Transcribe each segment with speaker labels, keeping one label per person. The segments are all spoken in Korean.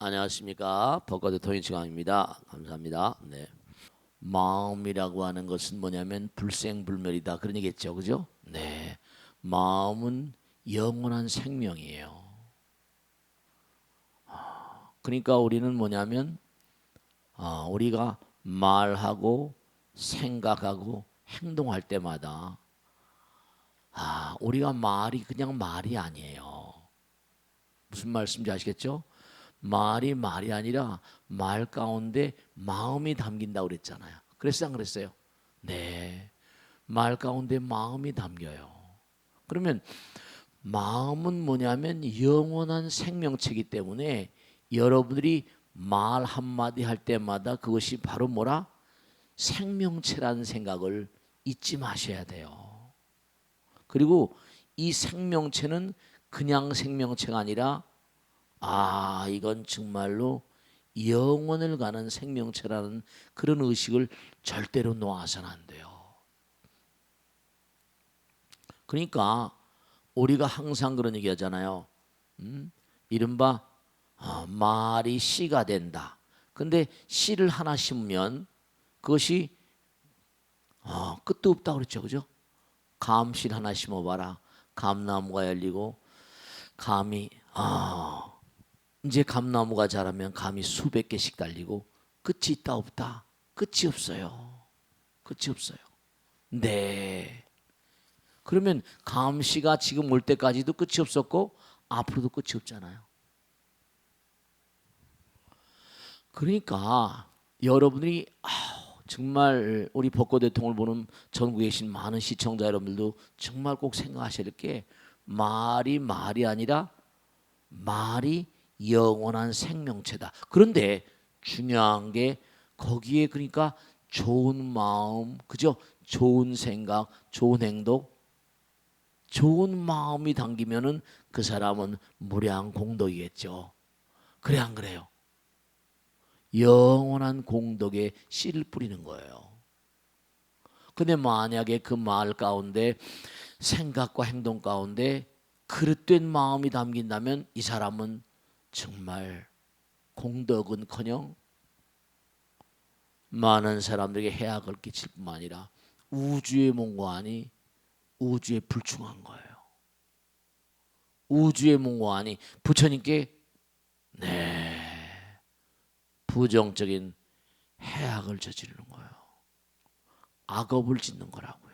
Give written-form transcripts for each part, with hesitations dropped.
Speaker 1: 안녕하십니까. 벚꽃의 통일치강입니다. 감사합니다. 네. 마음이라고 하는 것은 뭐냐면 불생불멸이다 그런 얘기겠죠, 그죠? 네. 마음은 영원한 생명이에요. 그러니까 우리는 뭐냐면 우리가 말하고 생각하고 행동할 때마다 우리가 말이 그냥 말이 아니에요. 무슨 말씀인지 아시겠죠? 말이 아니라 말 가운데 마음이 담긴다고 그랬잖아요. 그랬어요, 안 그랬어요? 네. 말 가운데 마음이 담겨요. 그러면 마음은 뭐냐면 영원한 생명체이기 때문에 여러분들이 말 한마디 할 때마다 그것이 바로 뭐라? 생명체라는 생각을 잊지 마셔야 돼요. 그리고 이 생명체는 그냥 생명체가 아니라 이건 정말로 영원을 가는 생명체라는 그런 의식을 절대로 놓아서는 안 돼요. 그러니까 우리가 항상 그런 얘기 하잖아요. 이른바 말이 씨가 된다. 근데 씨를 하나 심으면 그것이 끝도 없다 그랬죠. 그죠? 감실 하나 심어봐라. 감나무가 열리고 감이 이제 감나무가 자라면 감이 수백 개씩 달리고 끝이 있다 없다? 끝이 없어요. 끝이 없어요. 네. 그러면 감시가 지금 올 때까지도 끝이 없었고 앞으로도 끝이 없잖아요. 그러니까 여러분들이 정말 우리 벚꽃 대통을 보는 전국에 계신 많은 시청자 여러분들도 정말 꼭 생각하셔야 될 게 말이 아니라 말이 영원한 생명체다. 그런데 중요한 게 거기에 그러니까 좋은 마음, 그죠? 좋은 생각, 좋은 행동, 좋은 마음이 담기면은 그 사람은 무량 공덕이겠죠. 그래 안 그래요? 영원한 공덕에 씨를 뿌리는 거예요. 근데 만약에 그 말 가운데 생각과 행동 가운데 그릇된 마음이 담긴다면 이 사람은 정말 공덕은커녕 많은 사람들에게 해악을 끼칠 뿐만 아니라 우주의 몽고하니 우주에 불충한 거예요. 우주의 몽고하니 부처님께 부정적인 해악을 저지르는 거예요. 악업을 짓는 거라고요.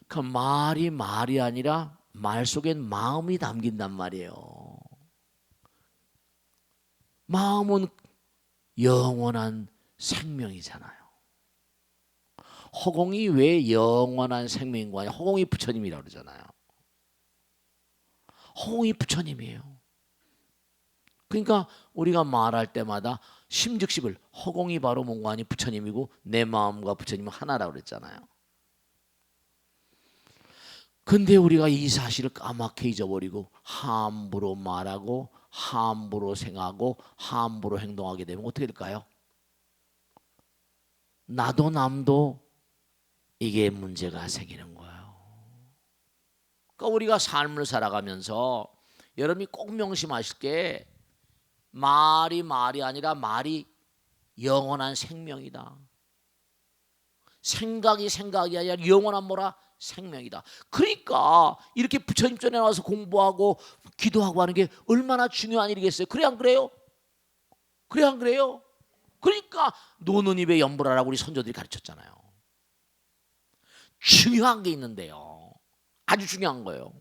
Speaker 1: 그 말이 아니라 말 속엔 마음이 담긴단 말이에요. 마음은 영원한 생명이잖아요. 허공이 왜 영원한 생명인 거냐? 허공이 부처님이라고 그러잖아요. 허공이 부처님이에요. 그러니까 우리가 말할 때마다 심즉십을 허공이 바로 몽고하니 부처님이고 내 마음과 부처님은 하나라고 그랬잖아요. 근데 우리가 이 사실을 까맣게 잊어버리고 함부로 말하고 함부로 생각하고 함부로 행동하게 되면 어떻게 될까요? 나도 남도 이게 문제가 생기는 거예요. 그러니까 우리가 삶을 살아가면서 여러분이 꼭 명심하실 게 말이 아니라 말이 영원한 생명이다. 생각이 아니라 영원한 뭐라? 생명이다. 그러니까 이렇게 부처님 전에 나와서 공부하고 기도하고 하는 게 얼마나 중요한 일이겠어요. 그래 안 그래요? 그래 안 그래요? 그러니까 노는 입에 연보라라고 우리 선조들이 가르쳤잖아요. 중요한 게 있는데요. 아주 중요한 거예요.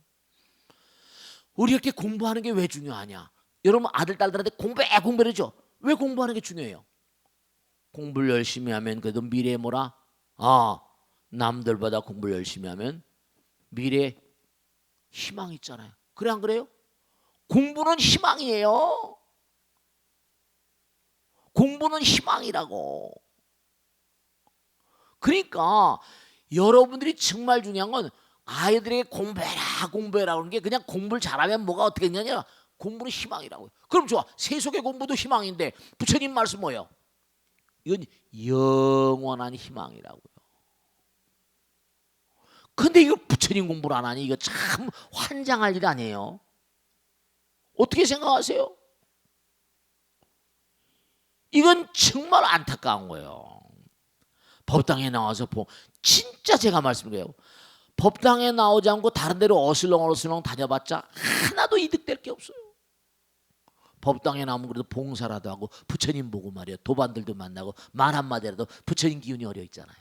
Speaker 1: 우리 이렇게 공부하는 게 왜 중요하냐? 여러분 아들 딸들한테 공부해 죠. 왜 공부하는 게 중요해요? 공부를 열심히 하면 그래도 미래에 뭐라? 남들보다 공부를 열심히 하면 미래에 희망이 있잖아요. 그래 안 그래요? 공부는 희망이에요. 공부는 희망이라고. 그러니까 여러분들이 정말 중요한 건 아이들에게 공부해라 그러는 게 그냥 공부를 잘하면 뭐가 어떻게 되느냐? 공부는 희망이라고요. 그럼 좋아. 세속의 공부도 희망인데 부처님 말씀 뭐예요? 이건 영원한 희망이라고요. 근데 이거 부처님 공부를 안 하니 이거 참 환장할 일 아니에요. 어떻게 생각하세요? 이건 정말 안타까운 거예요. 법당에 나와서 진짜 제가 말씀드려요. 법당에 나오지 않고 다른 데로 어슬렁어슬렁 다녀봤자 하나도 이득될 게 없어요. 법당에 나오면 그래도 봉사라도 하고 부처님 보고 말이야. 도반들도 만나고 말 한마디라도 부처님 기운이 어려 있잖아요.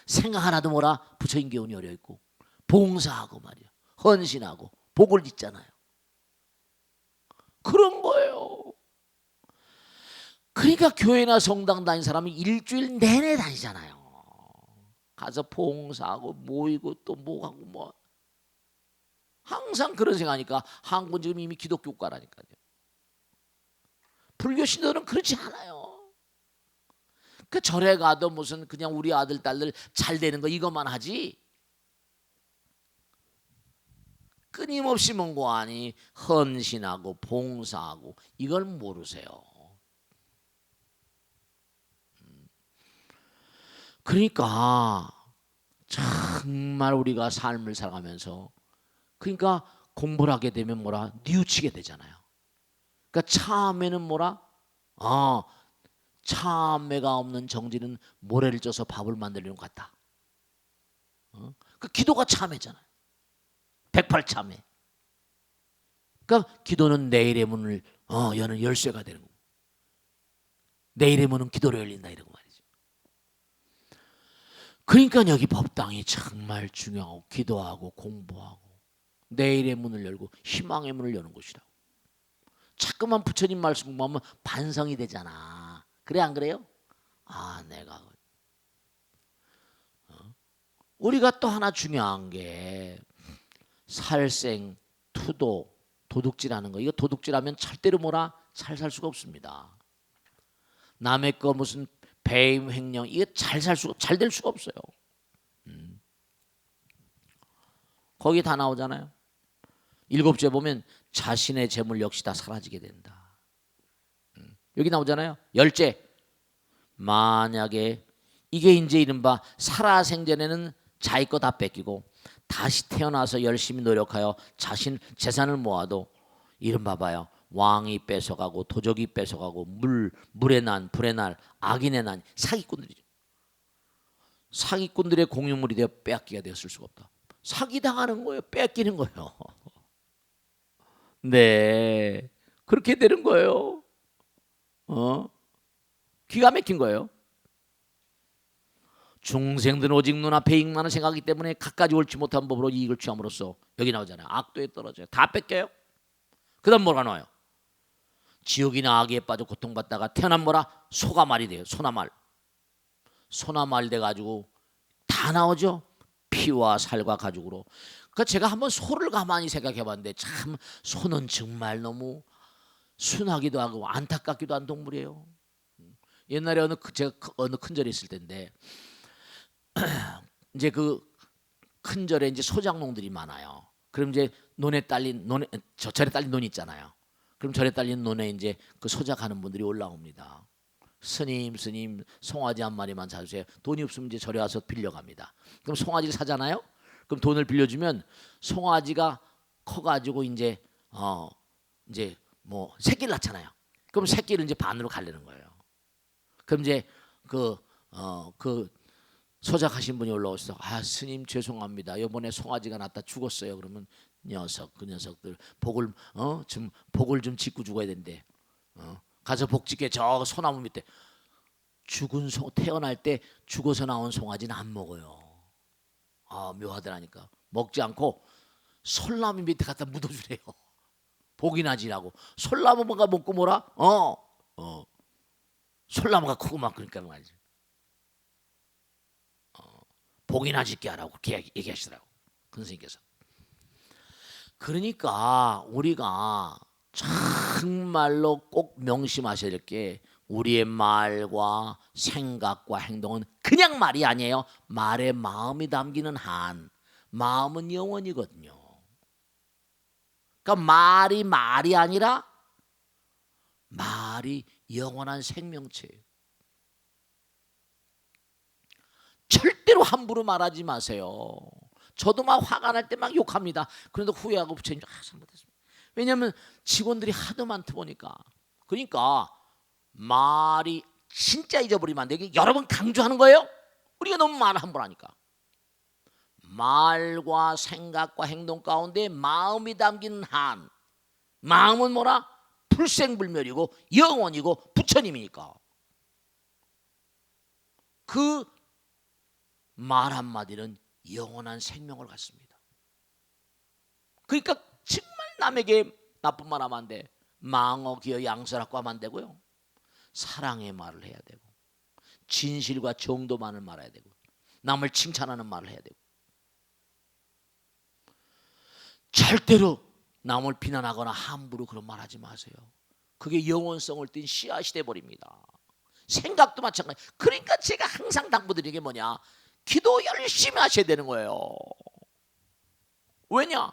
Speaker 1: 생각 하나도 뭐라 부처님 기운이 어려 있고 봉사하고 말이야. 헌신하고 복을 짓잖아요. 그런 거예요. 그러니까 교회나 성당 다니는 사람이 일주일 내내 다니잖아요. 가서 봉사하고 모이고 또 뭐하고 뭐 항상 그런 생각하니까 한국은 지금 이미 기독교 국가라니까요. 불교 신도는 그렇지 않아요. 그 절에 가도 무슨 그냥 우리 아들 딸들 잘 되는 거 이것만 하지 끊임없이 뭔고 하니 헌신하고 봉사하고 이걸 모르세요. 그러니까 정말 우리가 삶을 살아가면서 그러니까 공부를 하게 되면 뭐라 뉘우치게 되잖아요. 그러니까 처음에는 뭐라 참회가 없는 정지는 모래를 쪄서 밥을 만들려는 것 같다. 그 기도가 참회잖아요. 108참회. 그러니까 기도는 내일의 문을 여는 열쇠가 되는 거고 내일의 문은 기도로 열린다 이런 거 말이죠. 그러니까 여기 법당이 정말 중요하고 기도하고 공부하고 내일의 문을 열고 희망의 문을 여는 곳이라고. 자꾸만 부처님 말씀 공부하면 반성이 되잖아. 그래 안 그래요? 내가 우리가 또 하나 중요한 게 살생, 투도, 도둑질하는 거. 이거 도둑질하면 절대로 뭐라 잘 살 수가 없습니다. 남의 거 무슨 배임 횡령 이게 잘 될 수가 없어요. 거기 다 나오잖아요. 7째 보면 자신의 재물 역시 다 사라지게 된다. 여기 나오잖아요. 10째 만약에 이게 이제 이른바 살아생전에는 자기 거 다 뺏기고 다시 태어나서 열심히 노력하여 자신 재산을 모아도 이른바 봐요. 왕이 뺏어가고 도적이 뺏어가고 물의 난 불의 날 악인의 난 사기꾼들이죠. 사기꾼들의 공유물이 되어 빼앗기게 되었을 수가 없다. 사기당하는 거예요. 뺏기는 거예요. 네, 그렇게 되는 거예요. 기가 막힌 거예요. 중생들은 오직 눈앞에 이익만을 생각하기 때문에 갖가지 옳지 못한 법으로 이익을 취함으로써 여기 나오잖아요. 악도에 떨어져요. 다 뺏겨요. 그 다음 뭐가 나와요? 지옥이나 악에 빠져 고통받다가 태어난 뭐라? 소가 말이 돼요. 소나 말. 소나 말 돼가지고 다 나오죠. 피와 살과 가죽으로. 그 제가 한번 소를 가만히 생각해봤는데 참 소는 정말 너무 순하기도 하고 안타깝기도 한 동물이에요. 옛날에 제가 어느 큰 절에 있을 때인데 이제 그 큰 절에 이제 소장농들이 많아요. 그럼 이제 절에 딸린 논이 있잖아요. 그럼 절에 딸린 논에 이제 그 소작하는 분들이 올라옵니다. 스님 송아지 한 마리만 사주세요. 돈이 없으면 이제 절에 와서 빌려갑니다. 그럼 송아지를 사잖아요. 그럼 돈을 빌려주면 송아지가 커가지고 이제 뭐 새끼를 낳잖아요. 그럼 새끼를 이제 반으로 갈리는 거예요. 그럼 이제 그 소작하신 분이 올라오셔서 스님 죄송합니다. 이번에 송아지가 낳다 죽었어요. 그러면 그 녀석들 복을 좀 짓고 죽어야 된대. 가서 복 짓게 저 소나무 밑에 죽은 태어날 때 죽어서 나온 송아지는 안 먹어요. 묘하더라니까. 먹지 않고 솔나무 밑에 갖다 묻어주래요. 복이 나지라고. 솔나무가 먹고 뭐라? 솔나무가 크고 막 그러니까 말이지. 복이나 짓게 하라고 그렇게 얘기하시더라고. 큰 스님께서. 그러니까 우리가 정말로 꼭 명심하셔야 될 게 우리의 말과 생각과 행동은 그냥 말이 아니에요. 말에 마음이 담기는 한 마음은 영원이거든요. 그러니까 말이 아니라 말이 영원한 생명체예요. 절대로 함부로 말하지 마세요. 저도 막 화가 날 때 막 욕합니다. 그런데 후회하고 부처님 잘못했습니다. 왜냐하면 직원들이 하도 많다 보니까. 그러니까 말이 진짜 잊어버리면 안 되게 여러 번 강조하는 거예요. 우리가 너무 말을 함부로 하니까. 말과 생각과 행동 가운데 마음이 담긴 한, 마음은 뭐라? 불생불멸이고 영원이고 부처님이니까 그 말 한마디는 영원한 생명을 갖습니다. 그러니까 정말 남에게 나쁜 말 하면 안 돼. 망어 기어 양설하고 하면 안 되고요. 사랑의 말을 해야 되고 진실과 정도만을 말해야 되고 남을 칭찬하는 말을 해야 되고 절대로 남을 비난하거나 함부로 그런 말 하지 마세요. 그게 영원성을 띤 씨앗이 돼버립니다. 생각도 마찬가지. 그러니까 제가 항상 당부드리는 게 뭐냐, 기도 열심히 하셔야 되는 거예요. 왜냐,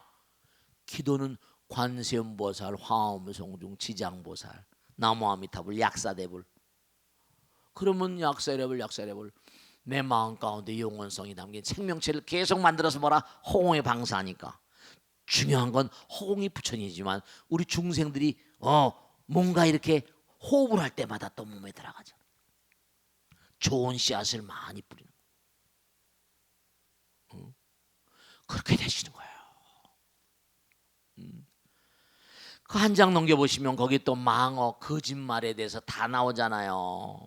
Speaker 1: 기도는 관세음보살, 화엄성중, 지장보살, 나무아미타불, 약사대불. 그러면 약사대불 내 마음 가운데 영원성이 담긴 생명체를 계속 만들어서 뭐라? 호공에 방사하니까. 중요한 건 호공이 부처님이지만 우리 중생들이 뭔가 이렇게 호흡을 할 때마다 또 몸에 들어가잖아. 좋은 씨앗을 많이 뿌리는 거예요. 그렇게 되시는 거예요. 그 한 장 넘겨보시면 거기 또 망어, 거짓말에 대해서 다 나오잖아요.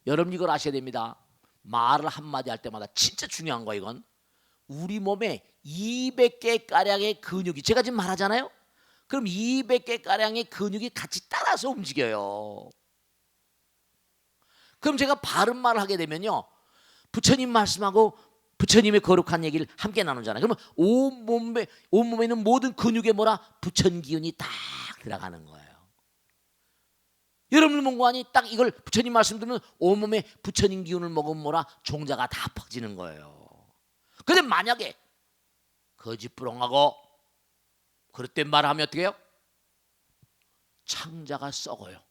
Speaker 1: 여러분 이걸 아셔야 됩니다. 말을 한마디 할 때마다 진짜 중요한 거 이건. 우리 몸에 200개 가량의 근육이, 제가 지금 말하잖아요. 그럼 200개 가량의 근육이 같이 따라서 움직여요. 그럼 제가 바른 말을 하게 되면요, 부처님 말씀하고 부처님의 거룩한 얘기를 함께 나누잖아요. 그러면 온몸에 있는 모든 근육에 뭐라? 부처님 기운이 딱 들어가는 거예요. 여러분 몸관이 딱 이걸 부처님 말씀 들으면 온몸에 부처님 기운을 먹으면 뭐라? 종자가 다 퍼지는 거예요. 그런데 만약에 거짓부렁하고 그릇된 말을 하면 어떻게 해요? 창자가 썩어요.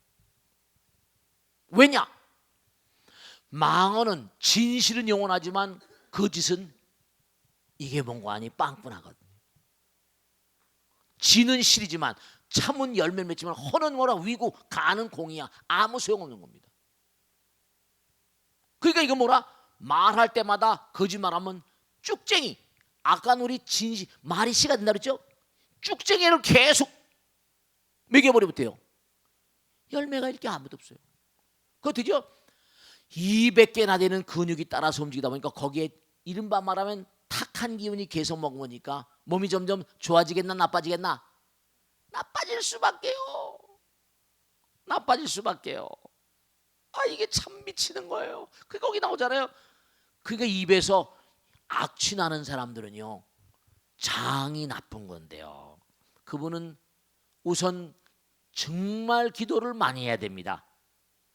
Speaker 1: 왜냐? 망언은 진실은 영원하지만 거짓은 이게 뭔가하니 빵꾸나거든요. 지는 실이지만 참은 열매를 맺지만 허는 뭐라? 위고 가는 공이야. 아무 소용없는 겁니다. 그러니까 이거 뭐라? 말할 때마다 거짓말하면 쭉쟁이. 아까 우리 진실 말이 씨가 된다 그랬죠? 쭉쟁이를 계속 먹여버리면 돼요. 열매가 이렇게 아무도 없어요. 그거 되죠? 200개나 되는 근육이 따라서 움직이다 보니까 거기에 이른바 말하면 탁한 기운이 계속 먹으니까 몸이 점점 좋아지겠나 나빠지겠나? 나빠질 수밖에요. 나빠질 수밖에요. 아, 이게 참 미치는 거예요. 그 거기 나오잖아요. 그러니까 입에서 악취 나는 사람들은요, 장이 나쁜 건데요. 그분은 우선 정말 기도를 많이 해야 됩니다.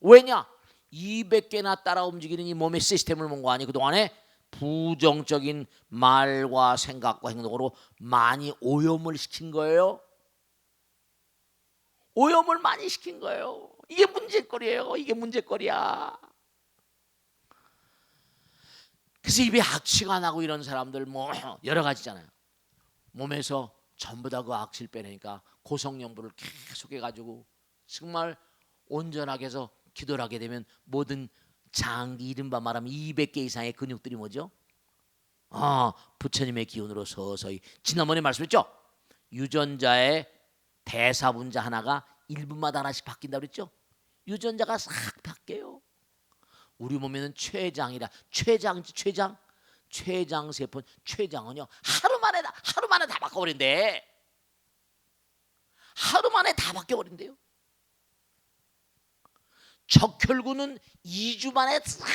Speaker 1: 왜냐? 200개나 따라 움직이는 이 몸의 시스템을 본 거 아니? 그동안에 부정적인 말과 생각과 행동으로 많이 오염을 시킨 거예요. 오염을 많이 시킨 거예요. 이게 문제거리예요. 이게 문제거리야. 그래서 입에 악취가 나고 이런 사람들 뭐 여러 가지잖아요. 몸에서 전부 다 그 악취를 빼내니까 고성연부를 계속 해가지고 정말 온전하게 해서 기도를 하게 되면 모든 장기 이른바 말하면 200개 이상의 근육들이 뭐죠? 부처님의 기운으로 서서히, 지난번에 말씀했죠? 유전자의 대사분자 하나가 1분마다 하나씩 바뀐다고 그랬죠? 유전자가 싹 바뀌어요. 우리 몸에는 췌장이라, 췌장세포, 췌장은요 하루 만에 다 바꿔버린대. 하루 만에 다 바뀌어버린대요. 적혈구는 2주 만에 싹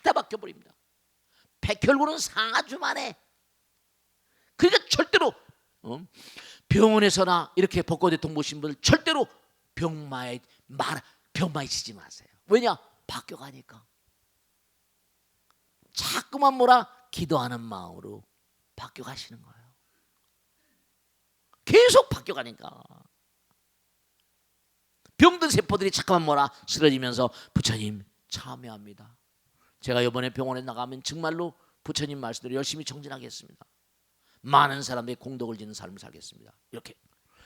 Speaker 1: 다 바뀌어버립니다. 백혈구는 4주 만에. 그러니까 절대로 병원에서나 이렇게 벚꽃대통 보신 분들 절대로 병마에 치지 마세요. 왜냐? 바뀌어가니까. 자꾸만 뭐라? 기도하는 마음으로 바뀌어가시는 거예요. 계속 바뀌어가니까. 병든 세포들이 잠깐만 뭐라? 쓰러지면서 부처님 참여합니다. 제가 이번에 병원에 나가면 정말로 부처님 말씀대로 열심히 정진하겠습니다. 많은 사람들이 공덕을 짓는 삶을 살겠습니다. 이렇게.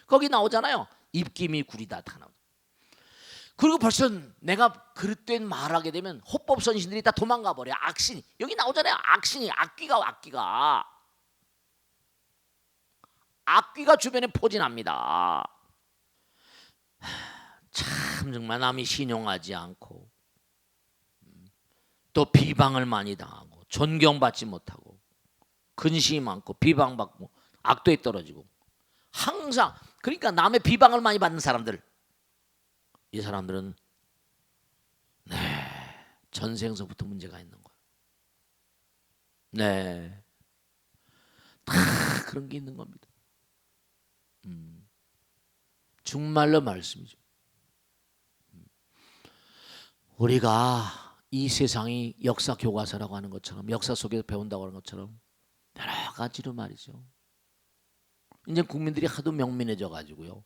Speaker 1: 거기 나오잖아요. 입김이 구리다 다 나오죠. 그리고 벌써 내가 그릇된 말하게 되면 호법선신들이 다 도망가 버려. 악신이 여기 나오잖아요. 악신이 악귀가 주변에 포진합니다. 참 정말 남이 신용하지 않고 또 비방을 많이 당하고 존경받지 못하고 근심이 많고 비방받고 악도에 떨어지고 항상 그러니까 남의 비방을 많이 받는 사람들 이 사람들은 전생서부터 문제가 있는 거예요. 다 그런 게 있는 겁니다. 정말로 말씀이죠. 우리가 이 세상이 역사 교과서라고 하는 것처럼 역사 속에서 배운다고 하는 것처럼 여러 가지로 말이죠. 이제 국민들이 하도 명민해져 가지고요.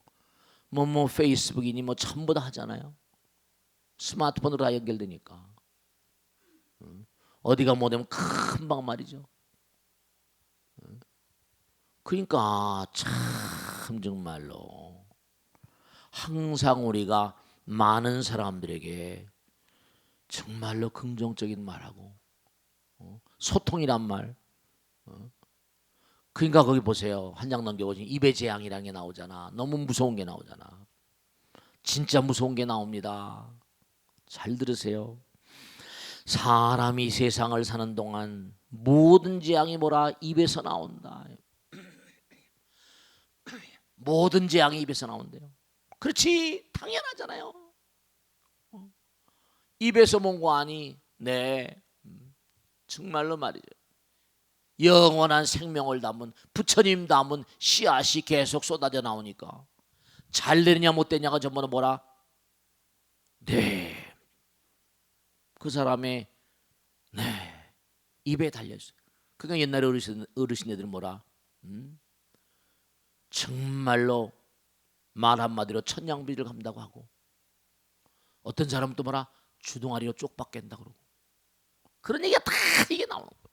Speaker 1: 뭐 페이스북이니 뭐 전부 다 하잖아요. 스마트폰으로 다 연결되니까. 어디가 뭐 되면 금방 말이죠. 그러니까 참 정말로 항상 우리가 많은 사람들에게 정말로 긍정적인 말하고 소통이란 말. 그러니까 거기 보세요. 한 장 넘겨보시면 입의 재앙이라는 게 나오잖아. 너무 무서운 게 나오잖아. 진짜 무서운 게 나옵니다. 잘 들으세요. 사람이 세상을 사는 동안 모든 재앙이 뭐라? 입에서 나온다. 모든 재앙이 입에서 나온대요. 그렇지, 당연하잖아요. 입에서 뭔 거 아니? 네, 정말로 말이죠. 영원한 생명을 담은 부처님 담은 씨앗이 계속 쏟아져 나오니까 잘 되느냐 못 되느냐가 전부는 뭐라? 네, 그 사람의 입에 달려있어요. 그러니까 옛날에 어르신들은 뭐라? 정말로 말 한마디로 천냥비를 감다고 하고 어떤 사람은 또 뭐라? 주둥아리로 쪽박 깬다 그러고 그런 얘기가 다 이게 나오는 거예요.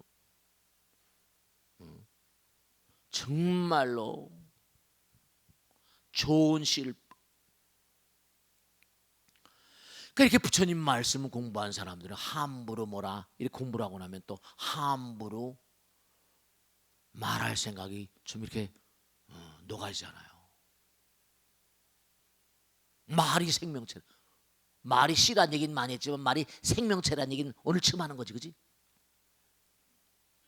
Speaker 1: 정말로 좋은 씨를 그러니까 이렇게 부처님 말씀을 공부한 사람들은 함부로 뭐라 이렇게 공부를 하고 나면 또 함부로 말할 생각이 좀 이렇게 녹아지잖아요. 말이 생명체. 말이 씨란 얘기는 많이 했지만 말이 생명체란 얘기는 오늘 처음 하는 거지, 그지?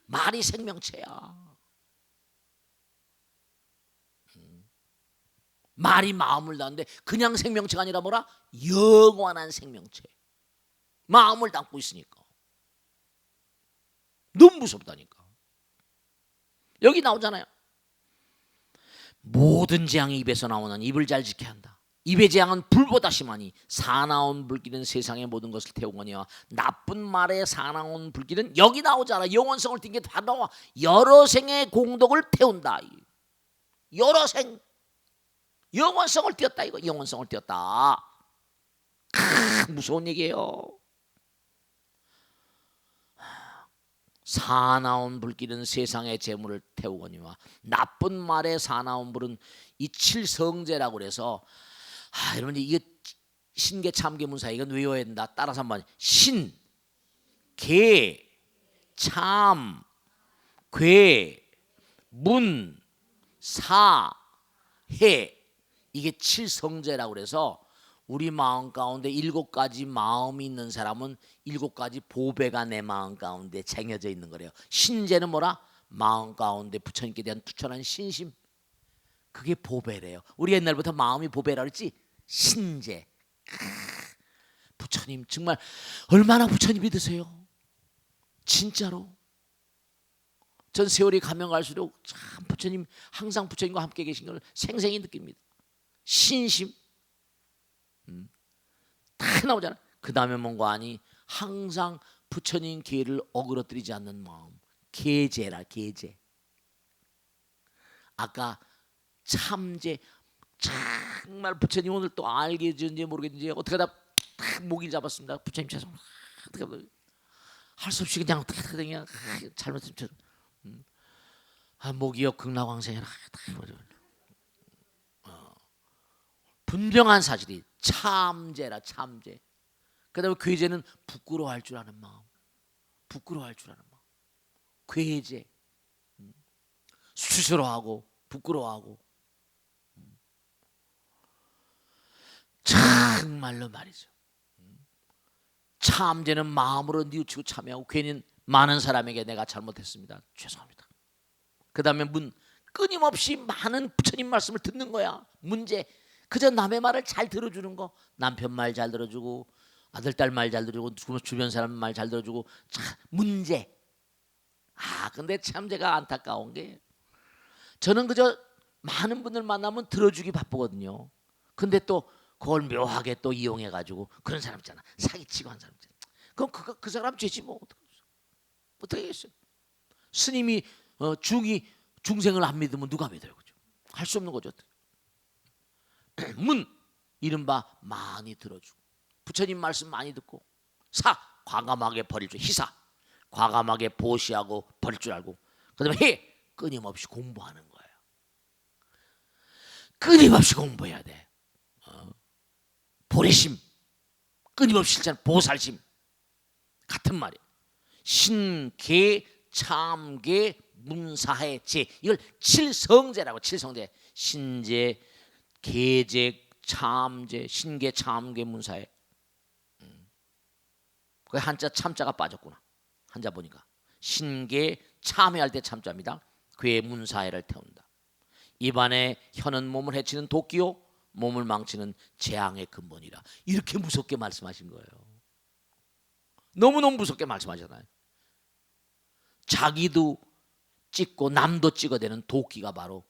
Speaker 1: 말이 생명체야. 말이 마음을 담는데 그냥 생명체가 아니라 뭐라? 영원한 생명체. 마음을 담고 있으니까. 너무 무섭다니까. 여기 나오잖아요. 모든 재앙이 입에서 나오는 입을 잘 지켜야 한다. 입의 재앙은 불보다 심하니 사나운 불길은 세상의 모든 것을 태우거니와 나쁜 말에 사나운 불길은 여기 나오잖아. 영원성을 띈 게 다 나와. 여러 생의 공덕을 태운다. 여러 생 영원성을 띄었다. 이거 영원성을 띄었다. 무서운 얘기예요. 사나운 불길은 세상의 재물을 태우거니와 나쁜 말에 사나운 불은 이 칠성제라고 그래서 여러분 이게 신계 참계문사 이건 외워야 된다. 따라서 한번 신, 계, 참, 괴, 문, 사, 해 이게 칠성제라고 그래서 우리 마음 가운데 7가지 마음이 있는 사람은 7가지 보배가 내 마음 가운데 쟁여져 있는 거래요. 신제는 뭐라? 마음 가운데 부처님께 대한 투철한 신심. 그게 보배래요. 우리 옛날부터 마음이 보배라 그랬지? 신제. 부처님 정말 얼마나 부처님 믿으세요? 진짜로. 전 세월이 가면 갈수록 참 부처님 항상 부처님과 함께 계신 걸 생생히 느낍니다. 신심. 다 나오잖아. 그 다음에 뭔가 아니 항상 부처님 계를 어그러뜨리지 않는 마음. 계제라 계제. 아까 참제 정말 부처님 오늘 또 알게 해주는지 모르겠는지 어떻게 하다 딱 목이 잡았습니다. 부처님 죄송. 어떻게 할 수 없이 그냥 잘못했죠. 목이요 극락왕생이라 분명한 사실이 참죄라 참죄. 그다음에 괴죄는 부끄러워할 줄 아는 마음. 부끄러워할 줄 아는 마음. 괴죄. 스스로하고 부끄러워하고. 정말로 말이죠. 참죄는 마음으로 뉘우치고 참여하고 괜히 많은 사람에게 내가 잘못했습니다. 죄송합니다. 그 다음에 끊임없이 많은 부처님 말씀을 듣는 거야. 문제. 그저 남의 말을 잘 들어주는 거. 남편 말 잘 들어주고 아들 딸 말 잘 들어주고 주변 사람 말 잘 들어주고. 문제. 근데 참 제가 안타까운 게 저는 그저 많은 분들 만나면 들어주기 바쁘거든요. 근데 또 그걸 묘하게 또 이용해가지고 그런 사람 있잖아. 사기치고 한 사람 있잖아. 그럼 그 사람 죄지 뭐 어떻게 하겠어요? 스님이 중생을 안 믿으면 누가 믿어요? 그죠? 할 수 없는 거죠. 이른바 많이 들어주고 부처님 말씀 많이 듣고 과감하게 버릴 줄 희사 과감하게 보시하고 버릴 줄 알고 그다음에 끊임없이 공부하는 거예요. 끊임없이 공부해야 돼. 보리심 끊임없이 실천 보살심 같은 말이에요. 신계 참계 문사해 제 이걸 칠성제라고. 칠성제 신제 계제 참제 신계 참계 문사해. 그 한자 참자가 빠졌구나. 한자 보니까 신계 참회할 때 참자입니다. 괴 문사해를 태운다. 입안에 혀는 몸을 해치는 도끼요 몸을 망치는 재앙의 근본이라. 이렇게 무섭게 말씀하신 거예요. 너무너무 무섭게 말씀하잖아요. 자기도 찍고 남도 찍어대는 도끼가 바로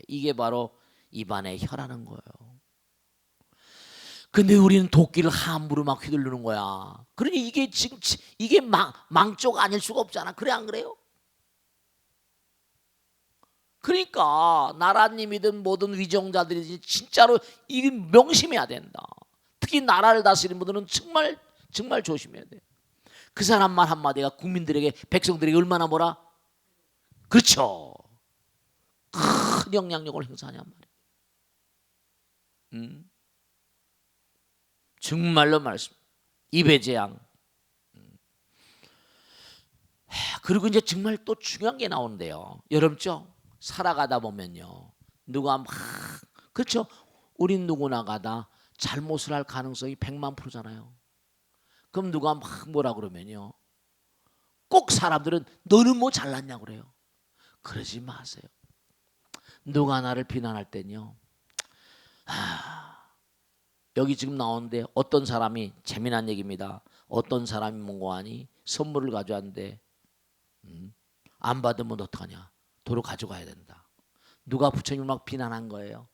Speaker 1: 이게 바로 입안의 혀라는 거예요. 근데 우리는 도끼를 함부로 막 휘두르는 거야. 그러니 이게 지금 이게 망조가 아닐 수가 없잖아. 그래 안 그래요? 그러니까 나라님이든 뭐든 위정자들이든 진짜로 이게 명심해야 된다. 특히 나라를 다스리는 분들은 정말 조심해야 돼. 그 사람 말 한마디가 국민들에게 백성들에게 얼마나 그렇죠. 큰 영향력을 행사하냔 말이에요. 정말로 말씀. 입의 재앙. 그리고 이제 정말 또 중요한 게 나오는데요. 여러분죠? 살아가다 보면요. 누가 그렇죠. 우린 누구나 가다 잘못을 할 가능성이 100만 %잖아요. 그럼 누가 뭐라 그러면요. 꼭 사람들은 너는 뭐 잘났냐고 그래요. 그러지 마세요. 누가 나를 비난할 땐요. 여기 지금 나오는데 어떤 사람이 재미난 얘기입니다. 어떤 사람이 뭔가 하니 선물을 가져왔는데 안 받으면 어떡하냐. 도로 가져가야 된다. 누가 부처님을 막 비난한 거예요.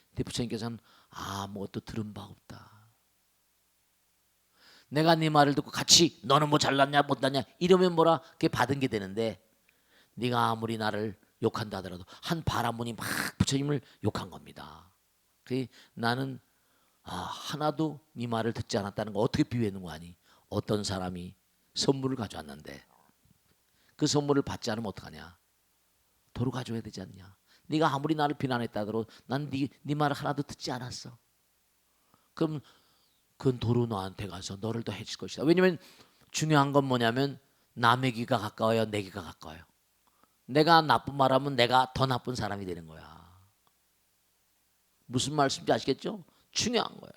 Speaker 1: 근데 부처님께서는 아무것도 들은 바 없다. 내가 네 말을 듣고 같이 너는 뭐 잘났냐 못났냐 이러면 그게 받은 게 되는데 네가 아무리 나를 욕한다 하더라도 한 바라문이 막 부처님을 욕한 겁니다. 나는 하나도 네 말을 듣지 않았다는 거 어떻게 비유했는 거 아니? 어떤 사람이 선물을 가져왔는데 그 선물을 받지 않으면 어떡하냐? 도로 가져야 되지 않냐? 네가 아무리 나를 비난했다 하더라도 난 네 말을 하나도 듣지 않았어. 그럼 그건 도로 너한테 가서 너를 더 해칠 것이다. 왜냐하면 중요한 건 뭐냐면 남의 귀가 가까워요, 내 귀가 가까워요. 내가 나쁜 말하면 내가 더 나쁜 사람이 되는 거야. 무슨 말씀인지 아시겠죠? 중요한 거예요.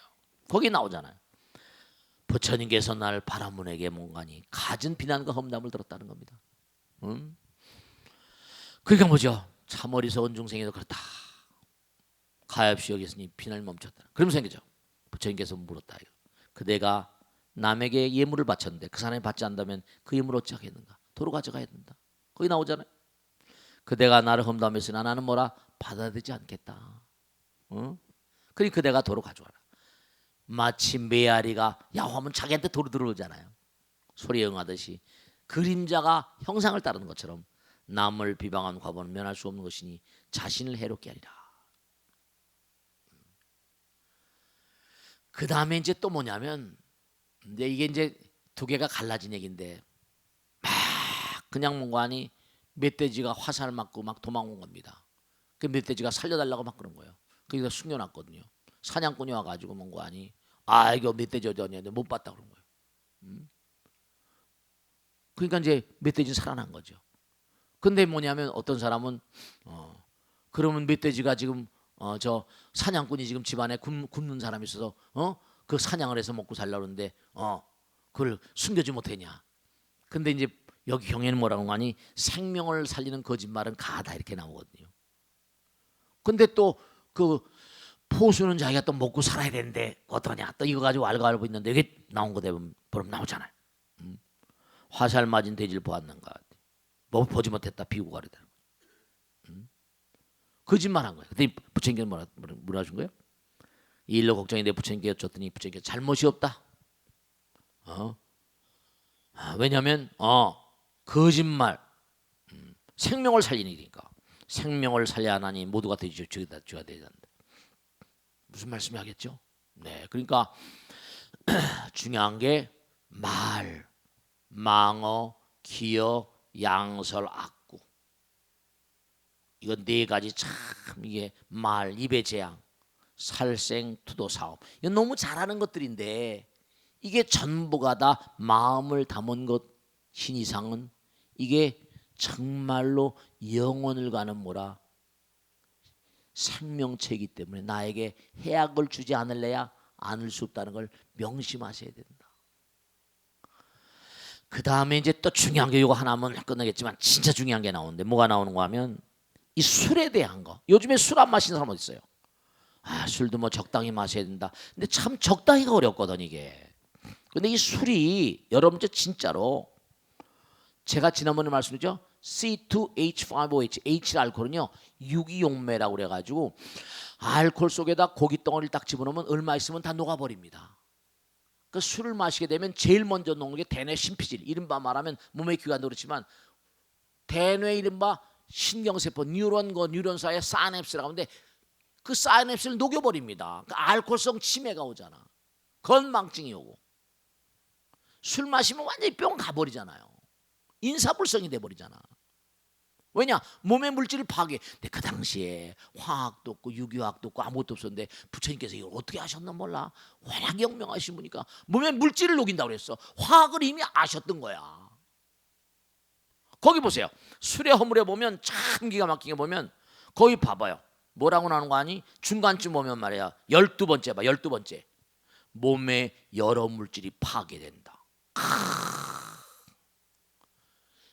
Speaker 1: 거기 나오잖아요. 부처님께서 나를 바라문에게 뭔가니 갖은 비난과 험담을 들었다는 겁니다. 그러니까 뭐죠? 참 어리석은 중생이도 그렇다. 가엾이 여기서니 비난을 멈췄다. 그러면서 생기죠. 부처님께서 물었다. 그대가 남에게 예물을 바쳤는데 그 사람이 받지 않는다면 그 예물을 어찌 하겠는가? 도로 가져가야 된다. 거기 나오잖아요. 그대가 나를 험담했으나 나는 받아들이지 않겠다. 그러니 그대가 도로 가져와라. 마치 메아리가 야호하면 자기한테 도로 들어오잖아요. 소리에 응하듯이 그림자가 형상을 따르는 것처럼 남을 비방한 과보는 면할 수 없는 것이니 자신을 해롭게 하리라. 그 다음에 이제 또 뭐냐면 이게 이제 두 개가 갈라진 얘기인데 막 그냥 뭔가니 멧돼지가 화살을 맞고 막 도망온 겁니다. 그 멧돼지가 살려달라고 막 그런 거예요. 거기다 숨겨놨거든요. 사냥꾼이 와가지고 뭔 거 아니? 아 이거 멧돼지 어디 갔냐? 못 봤다 그런 거예요. 그러니까 이제 멧돼지는 살아난 거죠. 근데 뭐냐면 어떤 사람은 그러면 멧돼지가 지금 저 사냥꾼이 지금 집안에 굶는 사람이 있어서 그 사냥을 해서 먹고 살려고 하는데 그걸 숨겨지 못했냐. 근데 이제 여기 경에는 뭐라고 하니 생명을 살리는 거짓말은 가다 이렇게 나오거든요. 근데 또 그 포수는 자기가 또 먹고 살아야 되는데 어떠냐 또 이거 가지고 알고 있는데 이게 나온 거 되면 보면 나오잖아요. 화살 맞은 돼지를 보았는가 뭐 보지 못했다 비우고 가려다. 거짓말한 거예요. 그때 부처님께서 뭐라 하신 거예요? 이 일로 걱정이 내 부처님께 여쭸더니 부처님께서 잘못이 없다. 왜냐하면 거짓말 생명을 살리는 일이니까 생명을 살려야 하나니 모두가 돼지죠. 죄가 되지 않는다. 무슨 말씀이 하겠죠? 네, 그러니까 중요한 게 말, 망어, 기어, 양설, 악구. 이건 네 가지 참 이게 말, 입의 재앙, 살생, 투도, 사업. 이건 너무 잘하는 것들인데 이게 전부가 다 마음을 담은 것 신이상은 이게 정말로 영혼을 가는 뭐라 생명체이기 때문에 나에게 해악을 주지 않을래야 않을 수 없다는 걸 명심하셔야 된다. 그 다음에 이제 또 중요한 게 이거 하나면 끝나겠지만 진짜 중요한 게 나오는데 뭐가 나오는 거 하면 이 술에 대한 거. 요즘에 술 안 마시는 사람 어디 있어요? 술도 뭐 적당히 마셔야 된다. 근데 참 적당히가 어렵거든 이게. 근데 이 술이 여러분 진짜로 제가 지난번에 말씀드렸죠. C2H5OH, H를 알코올은요 유기용매라고 그래가지고 알코올 속에다 고기 덩어리를 딱 집어넣으면 얼마 있으면 다 녹아버립니다. 그 술을 마시게 되면 제일 먼저 녹는 게 대뇌 심피질, 이른바 말하면 몸의 기관도 그렇지만 대뇌 이른바 신경세포 뉴런사의 사이냅스라고 하는데 그 사이냅스를 녹여버립니다. 그 알코올성 치매가 오잖아. 건망증이 오고 술 마시면 완전히 뿅 가버리잖아요. 인사불성이 돼버리잖아. 왜냐? 몸의 물질을 파괴. 근데 그 당시에 화학도 없고 유기화학도 없고 아무것도 없었는데 부처님께서 이걸 어떻게 하셨나 몰라. 워낙 영명하신 분이니까 몸의 물질을 녹인다고 그랬어. 화학을 이미 아셨던 거야. 거기 보세요. 술의 허물에 보면 참 기가 막히게 보면 거기 봐봐요. 뭐라고 나오는 거 아니? 중간쯤 보면 말이야. 12번째 봐. 12번째. 몸의 여러 물질이 파괴된다.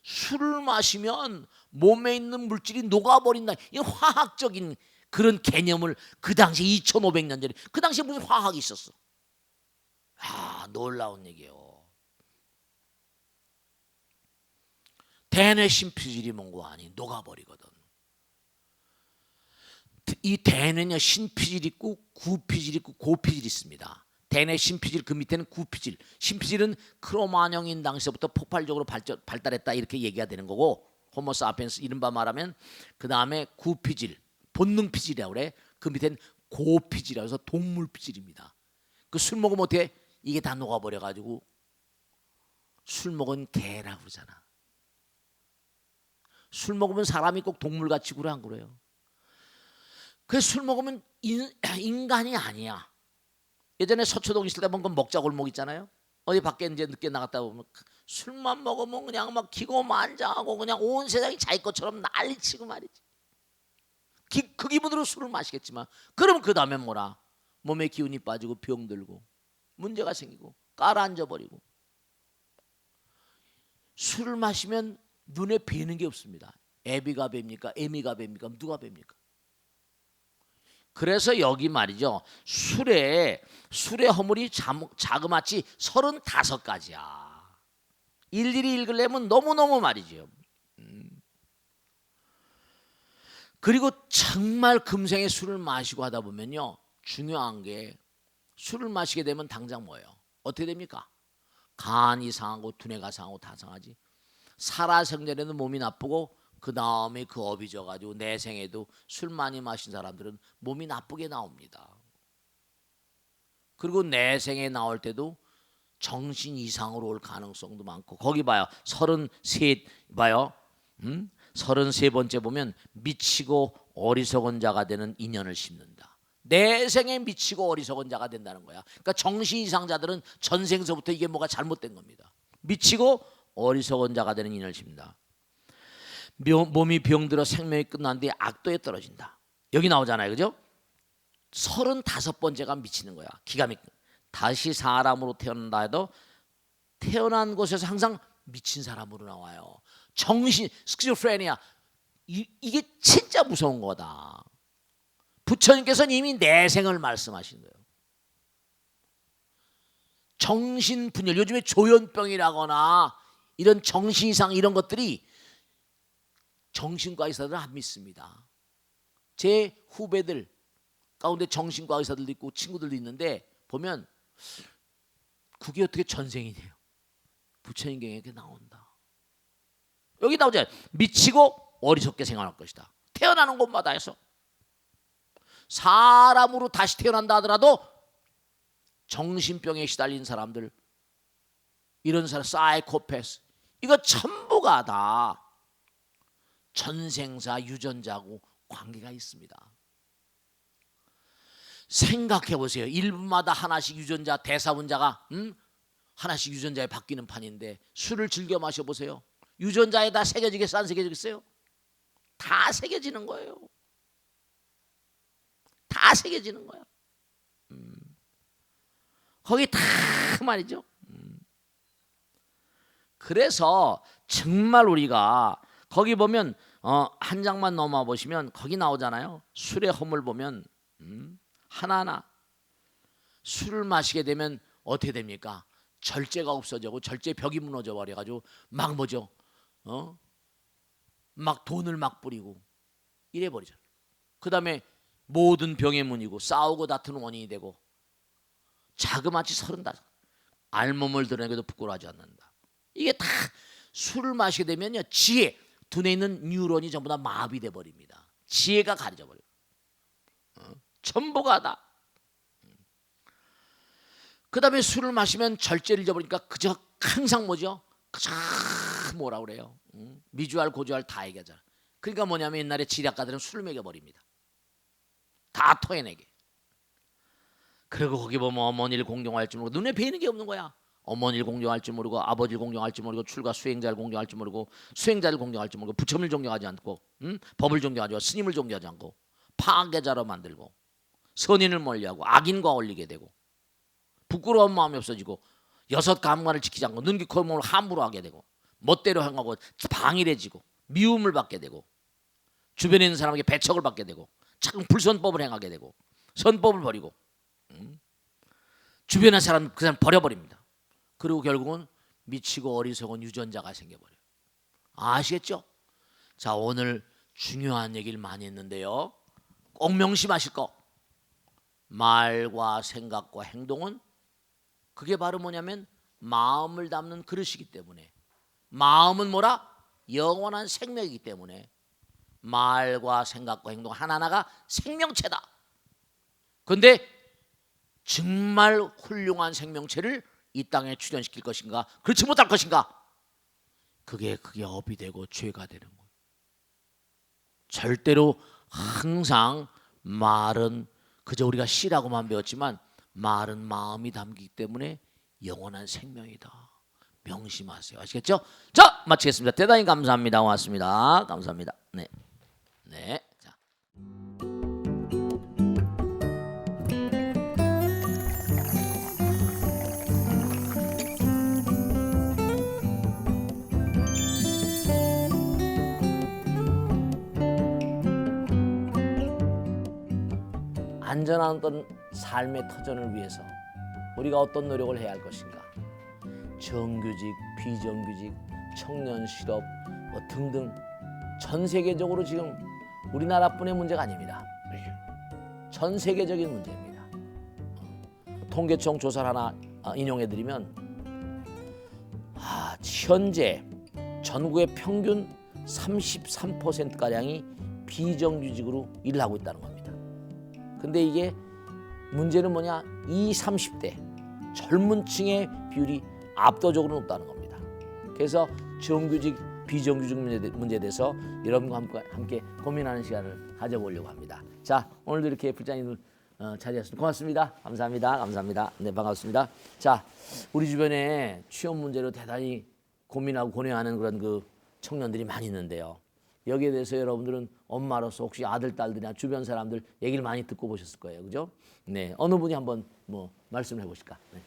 Speaker 1: 술을 마시면 몸에 있는 물질이 녹아버린다. 이 화학적인 그런 개념을 그 당시 2500년 전에 그 당시에 무슨 화학이 있었어. 놀라운 얘기예요. 대뇌 심피질이 뭔고 아니 녹아버리거든. 이 대뇌는 신피질 있고 구피질 있고 고피질 있습니다. 대뇌 심피질 그 밑에는 구피질. 심피질은 크로마뇽인 당시부터 폭발적으로 발달했다 이렇게 얘기가 되는 거고 호모사피엔스 이른바 말하면 그 다음에 구피질 본능피질이라고 그래. 그 밑에는 고피질이라고 해서 동물피질입니다. 그 술 먹으면 어떻게 이게 다 녹아버려가지고 술 먹은 개라고 그러잖아. 술 먹으면 사람이 꼭 동물같이 그래 안 그래요? 그래서 술 먹으면 인간이 아니야. 예전에 서초동 있을 때 보면 먹자 골목 있잖아요. 어디 밖에 이제 늦게 나갔다 보면 술만 먹으면 그냥 막 기고 만장하고 그냥 온 세상이 자기 것처럼 난리치고 말이지. 그 기분으로 술을 마시겠지만 그러면 그 다음에 뭐라? 몸에 기운이 빠지고 병들고 문제가 생기고 깔아앉아 버리고. 술을 마시면 눈에 뵈는 게 없습니다. 애비가 뵙니까? 애미가 뵙니까? 누가 뵙니까? 그래서 여기 말이죠. 술의 허물이 자그마치 35가지야. 일일이 읽으려면 너무너무 말이죠. 그리고 정말 금생에 술을 마시고 하다 보면요. 중요한 게 술을 마시게 되면 당장 뭐예요? 어떻게 됩니까? 간이 상하고 두뇌가 상하고 다 상하지. 살아생전에는 몸이 나쁘고 그 다음에 그 업이 져가지고 내생에도 술 많이 마신 사람들은 몸이 나쁘게 나옵니다. 그리고 내생에 나올 때도 정신 이상으로 올 가능성도 많고 거기 봐요. 33 봐요. 33번째 보면 미치고 어리석은 자가 되는 인연을 심는다. 내생에 미치고 어리석은 자가 된다는 거야. 그러니까 정신 이상자들은 전생서부터 이게 뭐가 잘못된 겁니다. 미치고 어리석은 자가 되는 인연을 칩니다. 몸이 병들어 생명이 끝난 뒤에 악도에 떨어진다. 여기 나오잖아요, 그죠? 35번째가 미치는 거야. 기가 막히게. 다시 사람으로 태어난다 해도 태어난 곳에서 항상 미친 사람으로 나와요. 정신, 스키조프레니아. 이게 진짜 무서운 거다. 부처님께서는 이미 내생을 말씀하신 거예요. 정신분열, 요즘에 조현병이라거나 이런 정신 이상 이런 것들이 정신과 의사들은 안 믿습니다. 제 후배들 가운데 정신과 의사들도 있고 친구들도 있는데 보면 그게 어떻게 전생이네요. 부처님경에 이렇게 나온다. 여기 나오잖아요. 미치고 어리석게 생각할 것이다. 태어나는 곳마다 해서 사람으로 다시 태어난다 하더라도 정신병에 시달린 사람들, 이런 사람, 사이코패스, 이거 전부가 다 전생사 유전자하고 관계가 있습니다. 생각해 보세요. 1분마다 하나씩 유전자, 대사분자가 하나씩 유전자에 바뀌는 판인데 술을 즐겨 마셔보세요. 유전자에 다 새겨지겠어, 안 새겨지겠어요? 다 새겨지는 거예요. 다 새겨지는 거야. 거기 다 말이죠. 그래서 정말 우리가 거기 보면 한 장만 넘어 보시면 거기 나오잖아요. 술의 허물 보면 하나하나 술을 마시게 되면 어떻게 됩니까? 절제가 없어지고 절제 벽이 무너져 버려가지고 막 뭐죠? 막 돈을 막 뿌리고 이래 버리잖아요. 그 다음에 모든 병의 문이고 싸우고 다투는 원인이 되고 자그마치 35 알몸을 드러내기도 부끄러워하지 않는다. 이게 다 술을 마시게 되면요, 지혜, 두뇌에 있는 뉴런이 전부 다 마비돼 버립니다. 지혜가 가려져 버려요. 전부가 다. 그 다음에 술을 마시면 절제를 잊어버리니까 그저 항상 뭐죠? 그저 뭐라 그래요? 미주알 고주알 다 얘기하잖아. 그러니까 뭐냐면 옛날에 지략가들은 술을 먹여버립니다. 다 토해내게. 그리고 거기 보면 어머니를 공경할 줄 모르고 눈에 뵈는 게 없는 거야. 어머니를 공경할 줄 모르고 아버지를 공경할 줄 모르고 출가 수행자를 공경할 줄 모르고 수행자를 공경할 줄 모르고 부처님을 존경하지 않고 법을 존경하지 않고 스님을 존경하지 않고 파괴자로 만들고 선인을 멀리하고 악인과 어울리게 되고 부끄러운 마음이 없어지고 여섯 감관을 지키지 않고 눈, 귀, 코, 몸을 함부로 하게 되고 멋대로 행하고 방일해지고 미움을 받게 되고 주변에 있는 사람에게 배척을 받게 되고 자꾸 불선법을 행하게 되고 선법을 버리고 주변의 사람 그 사람 버려버립니다. 그리고 결국은 미치고 어리석은 유전자가 생겨버려요. 아시겠죠? 자, 오늘 중요한 얘기를 많이 했는데요. 꼭 명심하실 거. 말과 생각과 행동은 그게 바로 뭐냐면 마음을 담는 그릇이기 때문에, 마음은 뭐라? 영원한 생명이기 때문에 말과 생각과 행동 하나하나가 생명체다. 그런데 정말 훌륭한 생명체를 이 땅에 출현시킬 것인가, 그렇지 못할 것인가, 그게 업이 되고 죄가 되는 거예요. 절대로 항상 말은 그저 우리가 시라고만 배웠지만 말은 마음이 담기기 때문에 영원한 생명이다. 명심하세요. 아시겠죠? 자, 마치겠습니다. 대단히 감사합니다. 고맙습니다. 감사합니다. 네. 네. 자. 안전한 어떤 삶의 터전을 위해서 우리가 어떤 노력을 해야 할 것인가? 정규직, 비정규직, 청년 실업 등등 전 세계적으로 지금 우리나라뿐의 문제가 아닙니다. 전 세계적인 문제입니다. 통계청 조사를 하나 인용해드리면 현재 전국의 평균 33%가량이 비정규직으로 일을 하고 있다는 겁니다. 근데 이게 문제는 뭐냐? 20, 30대 젊은 층의 비율이 압도적으로 높다는 겁니다. 그래서 정규직, 비정규직 문제에 대해서 여러분과 함께 고민하는 시간을 가져보려고 합니다. 자, 오늘도 이렇게 불자님들 자리였습니다. 고맙습니다. 감사합니다. 감사합니다. 네, 반갑습니다. 자, 우리 주변에 취업 문제로 대단히 고민하고 고뇌하는 그런 그 청년들이 많이 있는데요. 여기에 대해서 여러분들은 엄마로서 혹시 아들, 딸들이나 주변 사람들 얘기를 많이 듣고 보셨을 거예요. 그죠? 네, 어느 분이 한번 뭐 말씀을 해보실까? 네.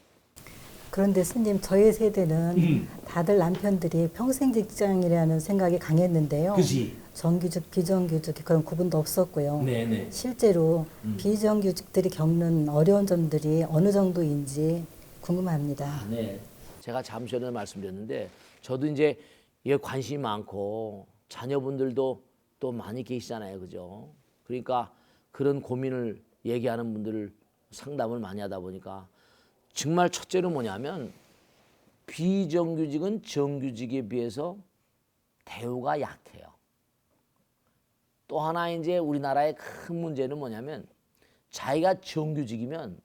Speaker 2: 그런데 스님, 저희 세대는 다들 남편들이 평생 직장이라는 생각이 강했는데요.
Speaker 1: 그지?
Speaker 2: 정규직, 비정규직 그런 구분도 없었고요.
Speaker 1: 네네.
Speaker 2: 실제로 비정규직들이 겪는 어려운 점들이 어느 정도인지 궁금합니다.
Speaker 1: 네. 제가 잠시 전에 말씀드렸는데 저도 이제 이게 관심이 많고 자녀분들도 또 많이 계시잖아요. 그죠? 그러니까 그런 고민을 얘기하는 분들을 상담을 많이 하다 보니까 정말 첫째로 뭐냐면 비정규직은 정규직에 비해서 대우가 약해요. 또 하나 이제 우리나라의 큰 문제는 뭐냐면 자기가 정규직이면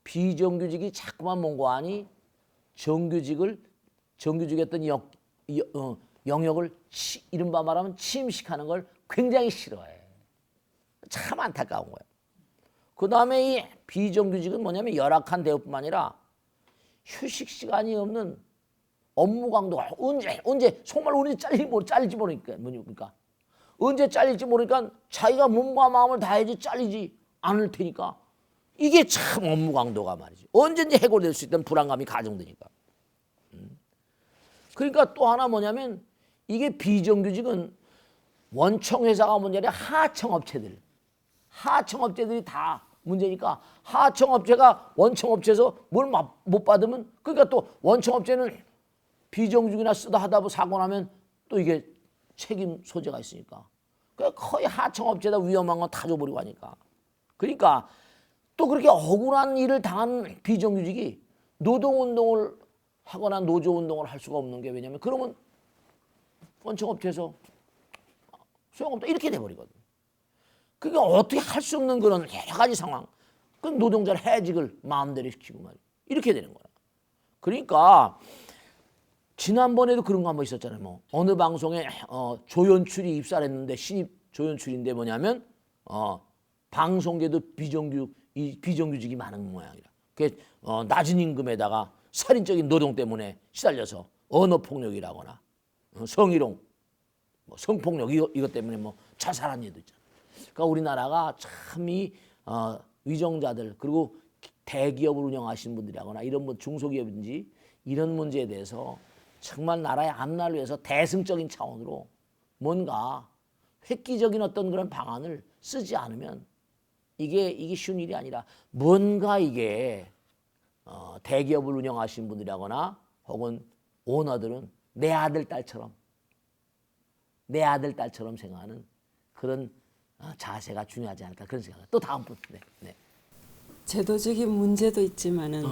Speaker 1: 비정규직이 자꾸만 mon고하니 정규직의 어떤 영역을 이른바 말하면 침식하는 걸 굉장히 싫어해. 참 안타까운 거예요. 그 다음에 이 비정규직은 뭐냐면 열악한 대우뿐만 아니라 휴식 시간이 없는 업무 강도가 언제 정말 언제 잘릴지 모르니까 언제 잘릴지 모르니까 자기가 몸과 마음을 다해야지 잘리지 않을 테니까 이게 참 업무 강도가 말이지. 언제든지 해결될 수 있다는 불안감이 가중되니까. 그러니까 또 하나 뭐냐면 이게 비정규직은 원청 회사가 문제라 하청업체들이 다 문제니까 하청업체가 원청업체에서 뭘 못 받으면 그러니까 또 원청업체는 비정규직이나 쓰다 하다 보면 사고 나면 또 이게 책임 소재가 있으니까 그러니까 거의 하청업체에다 위험한 건 다 줘버리고 하니까 그러니까 또 그렇게 억울한 일을 당한 비정규직이 노동운동을 하거나 노조운동을 할 수가 없는 게 왜냐면 그러면 원청업체에서 소용없다 이렇게 돼버리거든. 그게 어떻게 할 수 없는 그런 여러 가지 상황. 그 노동자를 해직을 마음대로 시키고 말이야. 이렇게 되는 거야. 그러니까 지난번에도 그런 거 한 번 있었잖아요. 뭐 어느 방송에 조연출이 입사를 했는데 신입 조연출인데 뭐냐면 방송계도 비정규직이 많은 모양이라. 그게 낮은 임금에다가 살인적인 노동 때문에 시달려서 언어폭력이라거나 성희롱, 뭐 성폭력 이것 때문에 뭐 자살한 일도 있잖아. 그러니까 우리나라가 참 이 위정자들 그리고 대기업을 운영하시는 분들이라거나 이런 뭐 중소기업인지 이런 문제에 대해서 정말 나라의 앞날을 위해서 대승적인 차원으로 뭔가 획기적인 어떤 그런 방안을 쓰지 않으면 이게 쉬운 일이 아니라 뭔가 이게 대기업을 운영하시는 분들이라거나 혹은 오너들은 내 아들 딸처럼 생각하는 그런 자세가 중요하지 않을까 그런 생각을 또 다음 분. 네.
Speaker 3: 제도적인 문제도 있지만은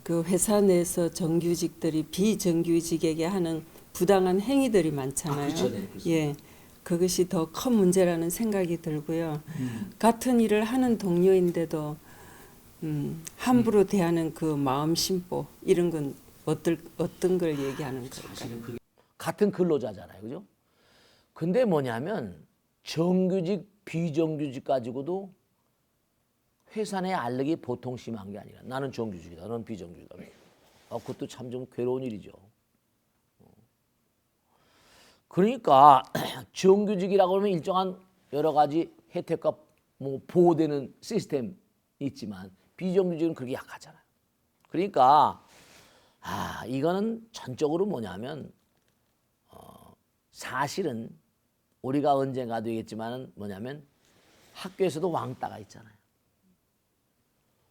Speaker 3: 그 회사 내에서 정규직들이 비정규직에게 하는 부당한 행위들이 많잖아요.
Speaker 1: 그렇죠, 네,
Speaker 3: 예, 그것이 더 큰 문제라는 생각이 들고요. 같은 일을 하는 동료인데도 함부로 대하는 그 마음 심보 이런 건 어떤 걸 얘기하는 걸까요?
Speaker 1: 같은 근로자잖아요, 그죠? 근데 뭐냐면 정규직, 비정규직 가지고도 회사 내 알력이 보통 심한 게 아니라 나는 정규직이다, 너는 비정규직이다. 그것도 참 좀 괴로운 일이죠. 그러니까 정규직이라고 하면 일정한 여러 가지 혜택과 뭐 보호되는 시스템이 있지만 비정규직은 그렇게 약하잖아요. 그러니까 이거는 전적으로 뭐냐면 사실은 우리가 언젠가 되겠지만은 뭐냐면 학교에서도 왕따가 있잖아요.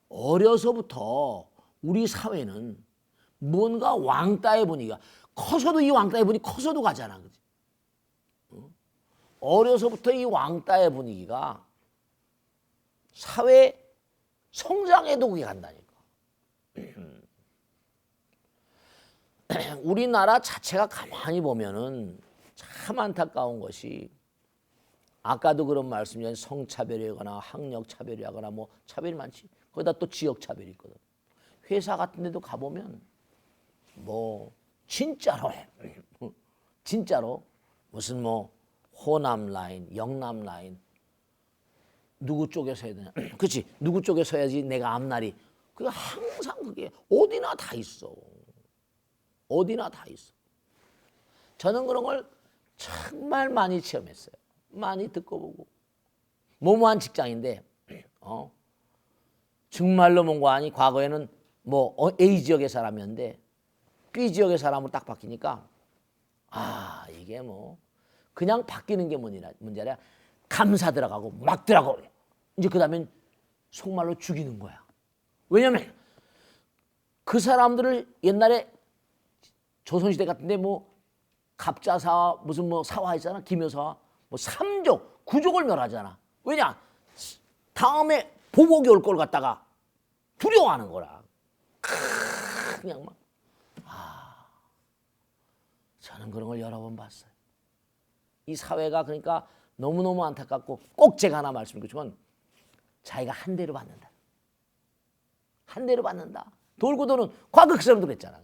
Speaker 1: 어려서부터 우리 사회는 뭔가 왕따의 분위기가 커서도 이 왕따의 분위기 커서도 가잖아, 그지? 어려서부터 이 왕따의 분위기가 사회 성장에도 그게 간다니까. 우리나라 자체가 가만히 보면은 참 안타까운 것이 아까도 그런 말씀이 성차별이거나 학력차별이거나 뭐 차별이 많지. 거기다 또 지역차별이 있거든. 회사 같은 데도 가보면 뭐 진짜로 무슨 뭐 호남 라인, 영남 라인 누구 쪽에 서야 되냐. 그렇지. 누구 쪽에 서야지 내가 앞날이. 그게 항상 그게 어디나 다 있어. 어디나 다 있어. 저는 그런 걸 정말 많이 체험했어요. 많이 듣고 보고. 모모한 직장인데 정말로 뭔가 아니 과거에는 뭐 A 지역의 사람이었는데 B 지역의 사람으로 딱 바뀌니까 이게 뭐 그냥 바뀌는 게 문제라 감사 들어가고 막 들어가고 이제 그다음엔 속말로 죽이는 거야. 왜냐면 그 사람들을 옛날에 조선시대 같은데 뭐 갑자사 무슨 뭐 사화 있잖아. 김여사와 뭐 3족 9족을 멸하잖아. 왜냐 다음에 보복이 올 걸 갖다가 두려워하는 거라. 그냥 막 저는 그런 걸 여러 번 봤어요. 이 사회가 그러니까 너무너무 안타깝고 꼭 제가 하나 말씀드리지만 자기가 한 대로 받는다. 한 대로 받는다. 돌고 도는 과거 그 사람도 그랬잖아.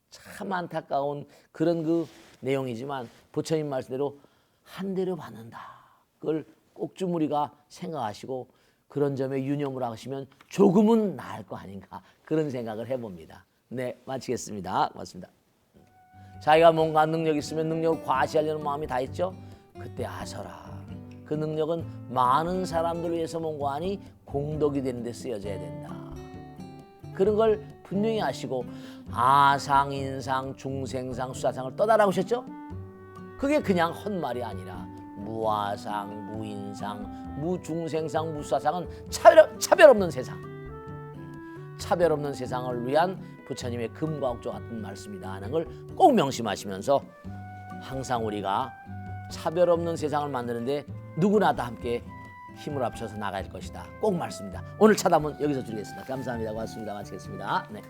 Speaker 1: 참 안타까운 그런 그 내용이지만 부처님 말씀대로 한 대로 받는다. 그걸 꼭 좀 우리가 생각하시고 그런 점에 유념을 하시면 조금은 나을 거 아닌가 그런 생각을 해봅니다. 네, 마치겠습니다. 고맙습니다. 자기가 뭔가 능력이 있으면 능력을 과시하려는 마음이 다 있죠. 그때 아서라. 그 능력은 많은 사람들을 위해서 뭔가 하니 공덕이 되는 데 쓰여져야 된다. 그런 걸 분명히 아시고 아상, 인상, 중생상, 수사상을 떠나라고 하셨죠. 그게 그냥 헛말이 아니라 무아상, 무인상, 무중생상, 무수사상은 차별 없는 세상. 차별 없는 세상을 위한 부처님의 금과 옥조 같은 말씀이다 하는 걸 꼭 명심하시면서 항상 우리가 차별 없는 세상을 만드는데 누구나 다 함께 힘을 합쳐서 나갈 것이다. 꼭 말씀입니다. 오늘 차담은 여기서 드리겠습니다. 감사합니다. 고맙습니다. 마치겠습니다. 네.